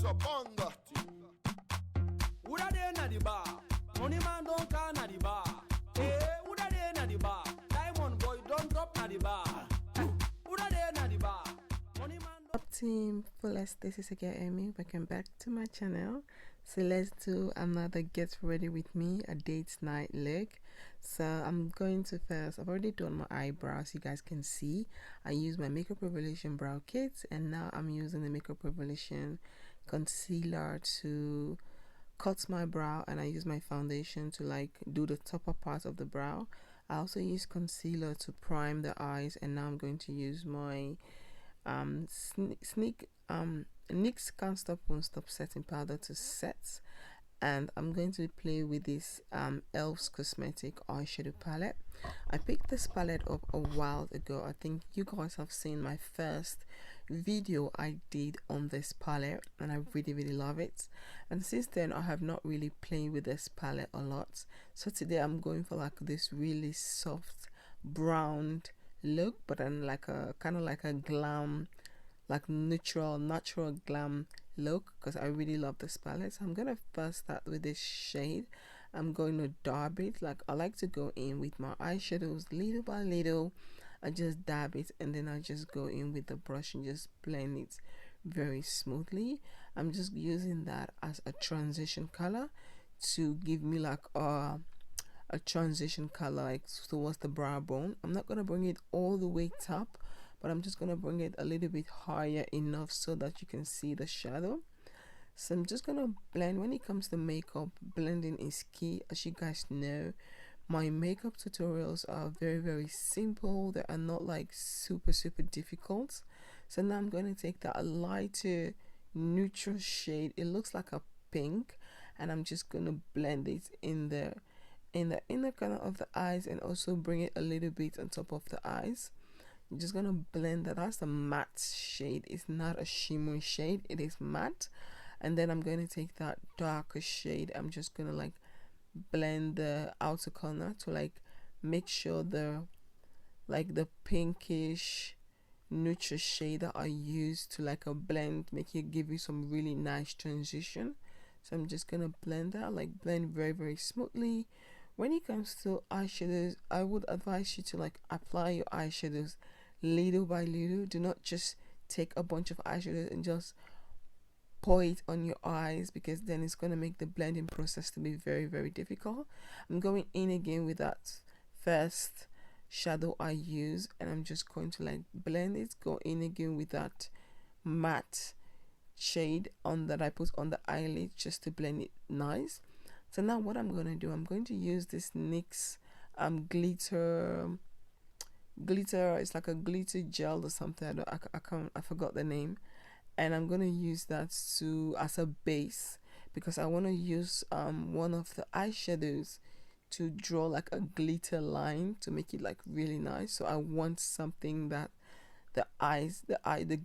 Shabanga. Who da dey na the bar? Money man don't call na the bar. Hey, who da dey na the bar? Diamond boy don't drop na the bar. Who da dey na the bar? Money man don't... Team Fullest, this is again Amy. Welcome back to my channel. So let's do another get ready with me, a date night look. So I'm going to first, I've already done my eyebrows, you guys can see. I use my Makeup Revolution brow kit, and now I'm using the Makeup Revolution concealer to cut my brow, and I use my foundation to like do the topper part of the brow. I also use concealer to prime the eyes, and now I'm going to use my NYX Can't Stop Won't Stop setting powder to set, and I'm going to play with this Elf's Cosmetic eyeshadow palette. I picked this palette up a while ago. I think you guys have seen my first video I did on this palette, and I really love it, and since then I have not really played with this palette a lot. So today I'm going for like this really soft browned look, but then like a kind of like a glam, like natural glam look, because I really love this palette. So I'm gonna first start with this shade. I'm going to dab it. Like I like to go in with my eyeshadows little by little. I just dab it, and then I just go in with the brush and just blend it very smoothly. I'm just using that as a transition color to give me like a transition color like towards the brow bone. I'm not gonna bring it all the way top, but I'm just gonna bring it a little bit higher enough so that you can see the shadow. So I'm just gonna blend. When it comes to makeup, blending is key. As you guys know, my makeup tutorials are very simple. They are not like super difficult. So now I'm going to take that lighter neutral shade. It looks like a pink, and I'm just going to blend it in the inner corner of the eyes, and also bring it a little bit on top of the eyes. I'm just going to blend that. That's a matte shade. It's not a shimmery shade, it is matte. And then I'm going to take that darker shade. I'm just going to like blend the outer corner to like make sure the pinkish neutral shade that I use to like a blend, make it give you some really nice transition. So I'm just gonna blend that, like blend very smoothly. When it comes to eyeshadows, I would advise you to like apply your eyeshadows little by little. Do not just take a bunch of eyeshadows and just pour it on your eyes, because then it's going to make the blending process to be very difficult. I'm going in again with that first shadow I use, and I'm just going to like blend it, go in again with that matte shade on that I put on the eyelid just to blend it nice. So now what I'm going to do, I'm going to use this NYX glitter, it's like a glitter gel or something. I forgot the name. And I'm going to use that as a base, because I want to use one of the eyeshadows to draw like a glitter line to make it like really nice. So I want something that the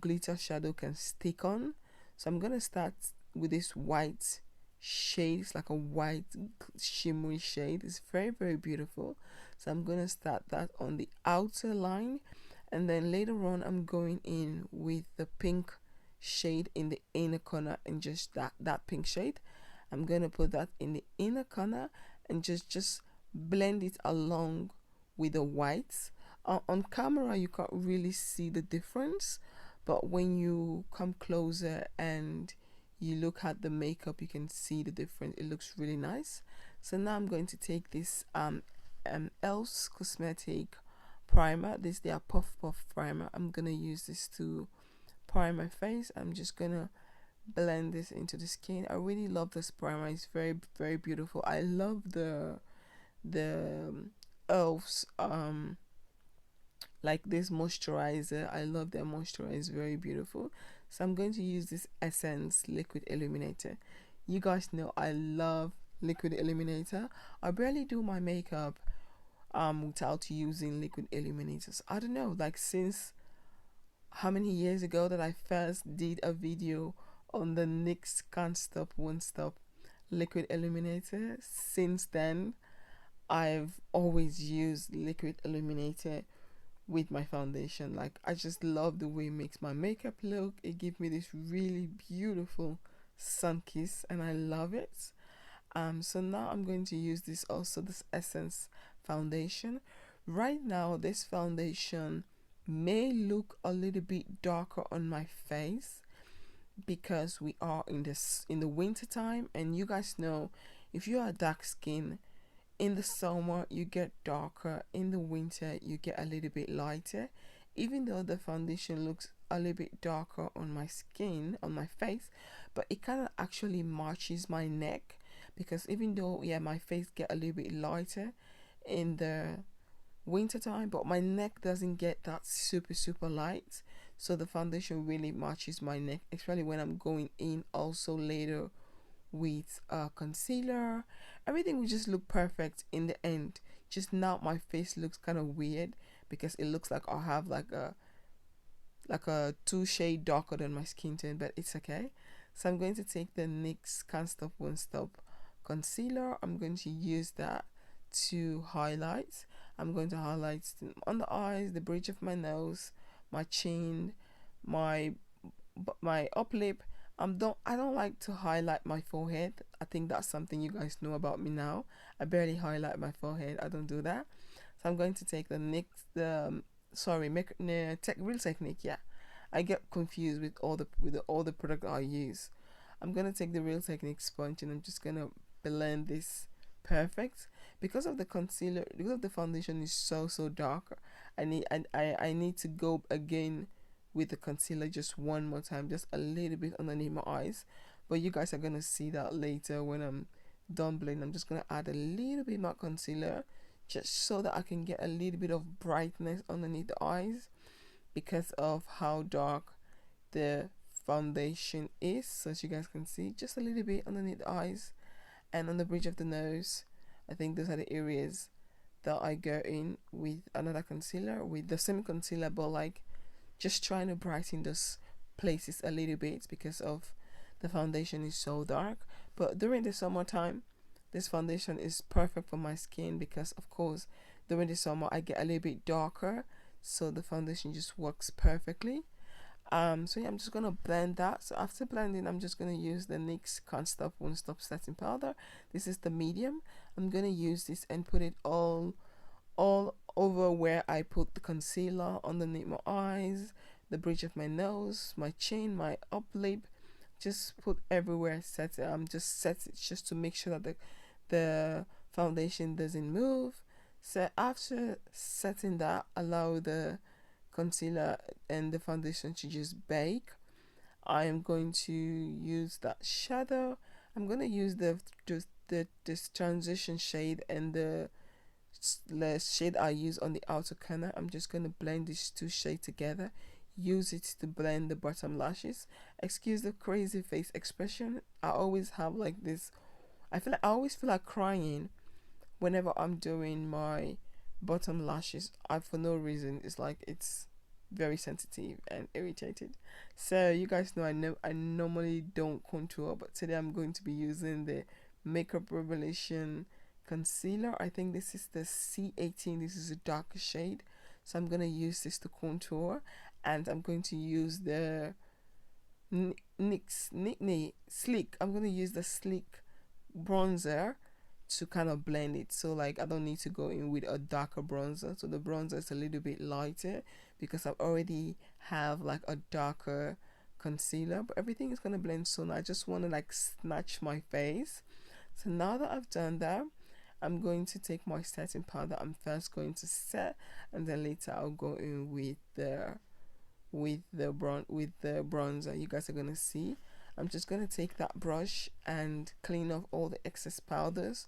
glitter shadow can stick on. So I'm going to start with this white shade. It's like a white shimmery shade. It's very beautiful. So I'm going to start that on the outer line, and then later on I'm going in with the pink shade in the inner corner, and just that pink shade I'm gonna put that in the inner corner, and just blend it along with the whites. On camera you can't really see the difference, but when you come closer and you look at the makeup, you can see the difference. It looks really nice. So now I'm going to take this Elf's Cosmetic primer. This is their Puff primer. I'm gonna use this to prime my face. I'm just gonna blend this into the skin. I really love this primer. It's very beautiful. I love the Elf's like this moisturizer. I love their moisturizer. It's very beautiful. So I'm going to use this Essence liquid illuminator. You guys know I love liquid illuminator. I barely do my makeup without using liquid illuminators. I don't know, like since how many years ago that I first did a video on the NYX Can't Stop Won't Stop liquid illuminator. Since then I've always used liquid illuminator with my foundation. Like I just love the way it makes my makeup look. It gives me this really beautiful sun-kissed and I love it. So now I'm going to use this Essence foundation. Right now this foundation may look a little bit darker on my face because we are in the winter time, and you guys know if you are dark skin, in the summer you get darker, in the winter you get a little bit lighter. Even though the foundation looks a little bit darker on my skin, on my face, but it kind of actually matches my neck, because even though my face get a little bit lighter in the winter time, but my neck doesn't get that super light, so the foundation really matches my neck, especially when I'm going in also later with concealer. Everything will just look perfect in the end. Just now my face looks kind of weird because it looks like I have like a 2 shade darker than my skin tone, but it's okay. So I'm going to take the NYX Can't Stop Won't Stop concealer. I'm going to use that to highlight. I'm going to highlight on the eyes, the bridge of my nose, my chin, my up lip. I don't like to highlight my forehead. I think that's something you guys know about me now. I barely highlight my forehead. I don't do that. So I'm going to take the Real Technique. Yeah, I get confused with all the product I use. I'm gonna take the Real Technique sponge and I'm just gonna blend this perfect. Because of the concealer, because of the foundation is so dark, I need to go again with the concealer just one more time, just a little bit underneath my eyes. But you guys are gonna see that later when I'm done blending. I'm just gonna add a little bit more concealer just so that I can get a little bit of brightness underneath the eyes because of how dark the foundation is. So as you guys can see, just a little bit underneath the eyes and on the bridge of the nose. I think those are the areas that I go in with another concealer, with the same concealer, but like just trying to brighten those places a little bit because of the foundation is so dark. But during the summertime, this foundation is perfect for my skin because of course during the summer I get a little bit darker, so the foundation just works perfectly. So yeah, I'm just gonna blend that. So after blending, I'm just gonna use the NYX Can't Stop Won't Stop setting powder. This is the medium. I'm gonna use this and put it all over where I put the concealer, underneath my eyes, the bridge of my nose, my chin, my up lip. Just put everywhere. Set it. Just set it just to make sure that the foundation doesn't move. So after setting that, allow the concealer and the foundation to just bake. I am going to use that shadow. I'm going to use this transition shade and the shade I use on the outer corner. I'm just going to blend these 2 shades together, use it to blend the bottom lashes. Excuse the crazy face expression. I always have like this, I always feel like crying whenever I'm doing my bottom lashes. For no reason. It's like it's very sensitive and irritated. So you guys know I normally don't contour, but today I'm going to be using the Makeup Revelation concealer. I think this is the C18. This is a darker shade, so I'm gonna use this to contour, and I'm going to use the NYX Sleek. I'm gonna use the Sleek bronzer to kind of blend it, so like I don't need to go in with a darker bronzer, so the bronzer is a little bit lighter because I already have like a darker concealer, but everything is gonna blend. So now I just want to like snatch my face. So now that I've done that, I'm going to take my setting powder. I'm first going to set, and then later I'll go in with the bronzer. You guys are gonna see. I'm just gonna take that brush and clean off all the excess powders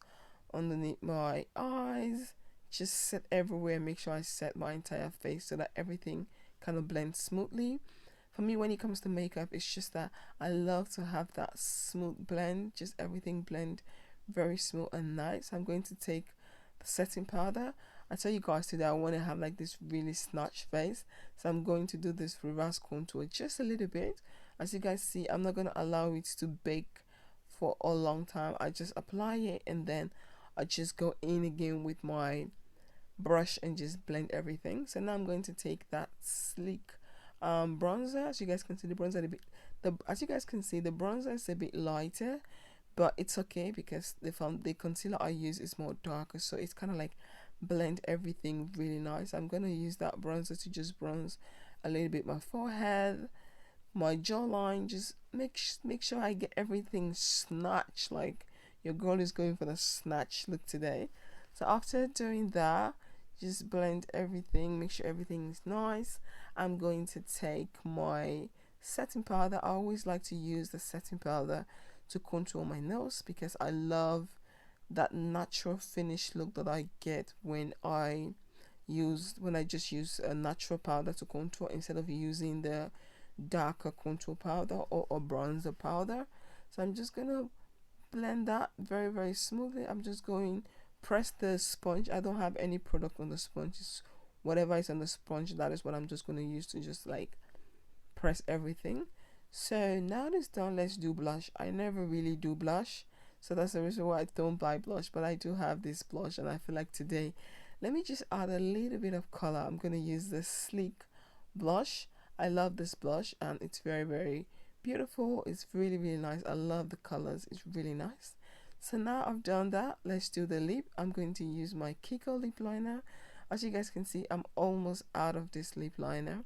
underneath my eyes. Just set everywhere. Make sure I set my entire face so that everything kind of blends smoothly. For me, when it comes to makeup, it's just that I love to have that smooth blend. Just everything blend very smooth and nice. I'm going to take the setting powder. I tell you guys today I want to have like this really snatched face, so I'm going to do this reverse contour just a little bit. As you guys see, I'm not going to allow it to bake for a long time. I just apply it and then I just go in again with my brush and just blend everything. So now I'm going to take that Sleek bronzer. As you guys can see, the as you guys can see, the bronzer is a bit lighter, but it's okay because the concealer I use is more darker, so it's kind of like blend everything really nice. I'm gonna use that bronzer to just bronze a little bit my forehead, my jawline. Just make sure I get everything snatched. Like your girl is going for the snatch look today. So after doing that, just blend everything, make sure everything is nice. I'm going to take my setting powder. I always like to use the setting powder to contour my nose because I love that natural finish look that I get when I just use a natural powder to contour instead of using the darker contour powder or bronzer powder. So I'm just gonna blend that very, very smoothly. I'm just going press the sponge. I don't have any product on the sponge. It's whatever is on the sponge, that is what I'm just going to use to just like press everything. So now it's done, let's do blush. I never really do blush, so that's the reason why I don't buy blush, but I do have this blush and I feel like today let me just add a little bit of color. I'm going to use this sleek blush. I love this blush and it's very, very beautiful. It's really, really nice. I love the colors. It's really nice. So now I've done that, let's do the lip. I'm going to use my Kiko lip liner. As you guys can see, I'm almost out of this lip liner.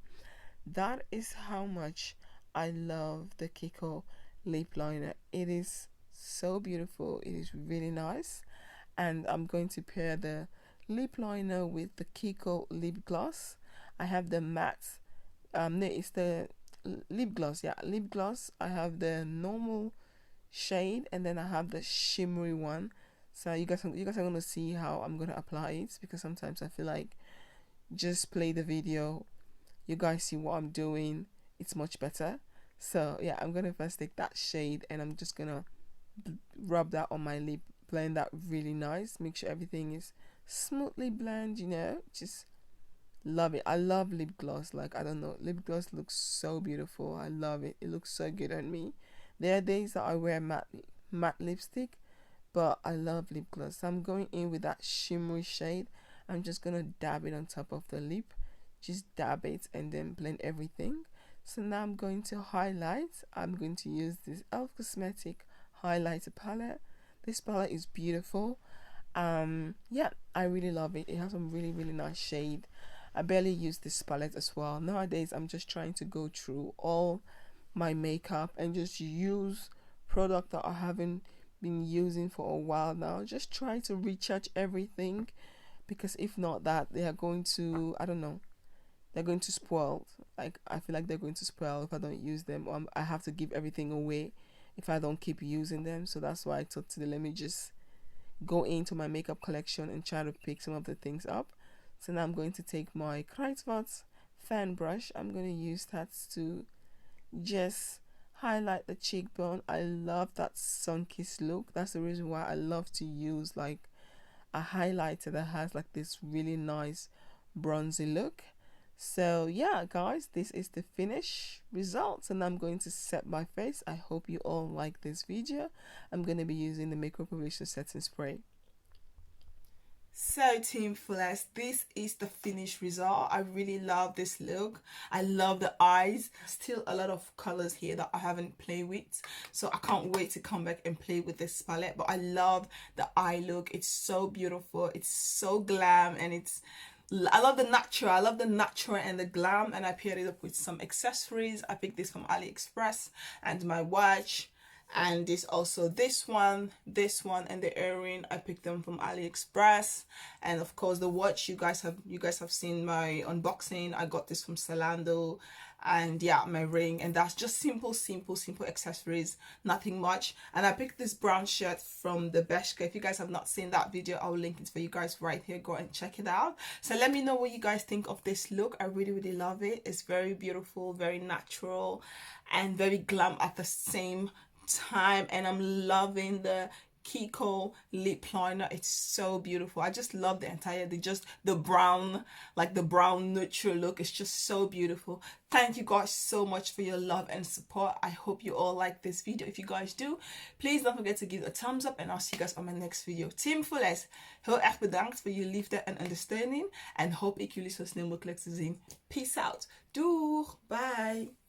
That is how much I love the Kiko lip liner. It is so beautiful. It is really nice. And I'm going to pair the lip liner with the Kiko lip gloss. I have the matte, no, it's the lip gloss, yeah, lip gloss. I have the normal shade and then I have the shimmery one. So you guys are going to see how I'm going to apply it, because sometimes I feel like just play the video, you guys see what I'm doing, it's much better. So yeah, I'm going to first take that shade and I'm just going to rub that on my lip, blend that really nice, make sure everything is smoothly blend, you know, just love it. I love lip gloss. Like, I don't know, lip gloss looks so beautiful. I love it. It looks so good on me. There are days that I wear matte lipstick, but I love lip gloss. So I'm going in with that shimmery shade. I'm just gonna dab it on top of the lip, just dab it and then blend everything. So now I'm going to highlight. I'm going to use this Elf Cosmetic highlighter palette. This palette is beautiful. Yeah, I really love it. It has some really, really nice shade. I barely use this palette as well. Nowadays I'm just trying to go through all my makeup and just use product that I haven't been using for a while now. Just try to recharge everything, because if not that, they are going to, I don't know, they're going to spoil. Like, I feel like they're going to spoil if I don't use them. I have to give everything away if I don't keep using them. So that's why I thought today, let me just go into my makeup collection and try to pick some of the things up. So now I'm going to take my Kruidvat fan brush. I'm going to use that to just highlight the cheekbone. I love that sun-kissed look. That's the reason why I love to use like a highlighter that has like this really nice bronzy look. So yeah guys, this is the finished results and I'm going to set my face. I hope you all like this video. I'm going to be using the Makeup Revolution setting spray. So Team Fullest, this is the finished result. I really love this look. I love the eyes. Still a lot of colors here that I haven't played with, so I can't wait to come back and play with this palette. But I love the eye look. It's so beautiful. It's so glam, and I love the natural. I love the natural and the glam, and I paired it up with some accessories. I picked this from AliExpress, and my watch. And this one, and the earring, I picked them from AliExpress. And of course the watch, you guys have seen my unboxing. I got this from Zalando. And yeah, my ring, and that's just simple accessories, nothing much. And I picked this brown shirt from the Bershka. If you guys have not seen that video, I'll link it for you guys right here. Go and check it out. So let me know what you guys think of this look. I really love it. It's very beautiful, very natural, and very glam at the same time. And I'm loving the Kiko lip liner. It's so beautiful. I just love the brown, like the brown neutral look. It's just so beautiful. Thank you guys so much for your love and support. I hope you all like this video. If you guys do, please don't forget to give it a thumbs up, and I'll see you guys on my next video. Team Fullest, heel erg bedankt voor jullie liefde en ondersteuning, en hoop ik jullie zo snel mogelijk te zien. Peace out. Doeg. Bye.